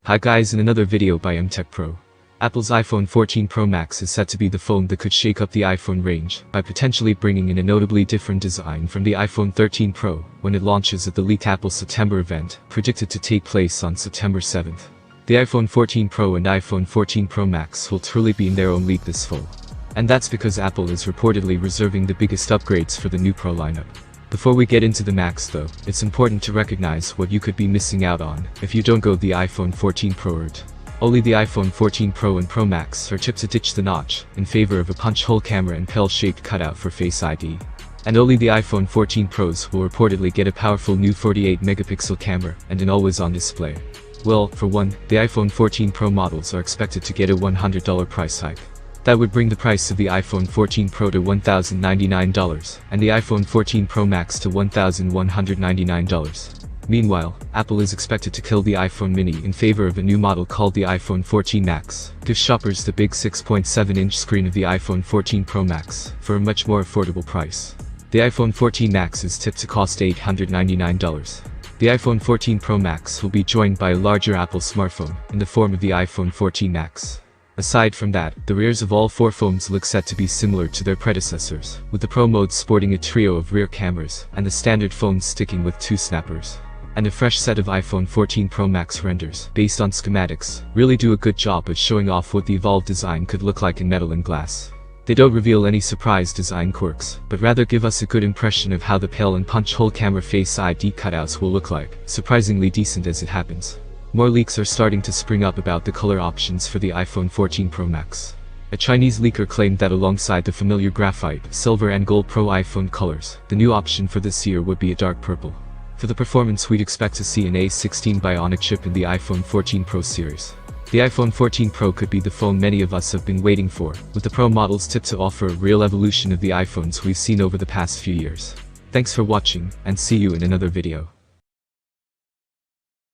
Hi guys, in another video by Tech Pro. Apple's iPhone 14 Pro Max is set to be the phone that could shake up the iPhone range by potentially bringing in a notably different design from the iPhone 13 Pro when it launches at the leaked Apple September event, predicted to take place on September 7th. The iPhone 14 Pro and iPhone 14 Pro Max will truly be in their own league this fall. And that's because Apple is reportedly reserving the biggest upgrades for the new Pro lineup. Before we get into the Max though, it's important to recognize what you could be missing out on if you don't go the iPhone 14 Pro route. Only the iPhone 14 Pro and Pro Max are chipped to ditch the notch in favor of a punch-hole camera and pill-shaped cutout for Face ID. And only the iPhone 14 Pros will reportedly get a powerful new 48-megapixel camera and an always-on display. Well, for one, the iPhone 14 Pro models are expected to get a $100 price hike. That would bring the price of the iPhone 14 Pro to $1,099 and the iPhone 14 Pro Max to $1,199. Meanwhile, Apple is expected to kill the iPhone mini in favor of a new model called the iPhone 14 Max, give shoppers the big 6.7-inch screen of the iPhone 14 Pro Max for a much more affordable price. The iPhone 14 Max is tipped to cost $899. The iPhone 14 Pro Max will be joined by a larger Apple smartphone in the form of the iPhone 14 Max. Aside from that, the rears of all four phones look set to be similar to their predecessors, with the Pro mode sporting a trio of rear cameras and the standard phones sticking with two snappers. And a fresh set of iPhone 14 Pro Max renders, based on schematics, really do a good job of showing off what the evolved design could look like in metal and glass. They don't reveal any surprise design quirks, but rather give us a good impression of how the pale and punch-hole camera Face ID cutouts will look like, surprisingly decent as it happens. More leaks are starting to spring up about the color options for the iPhone 14 Pro Max. A Chinese leaker claimed that alongside the familiar graphite, silver and gold Pro iPhone colors, the new option for this year would be a dark purple. For the performance, we'd expect to see an A16 bionic chip in the iPhone 14 Pro series. The iPhone 14 Pro could be the phone many of us have been waiting for, with the Pro models tipped to offer a real evolution of the iPhones we've seen over the past few years. Thanks for watching, and see you in another video.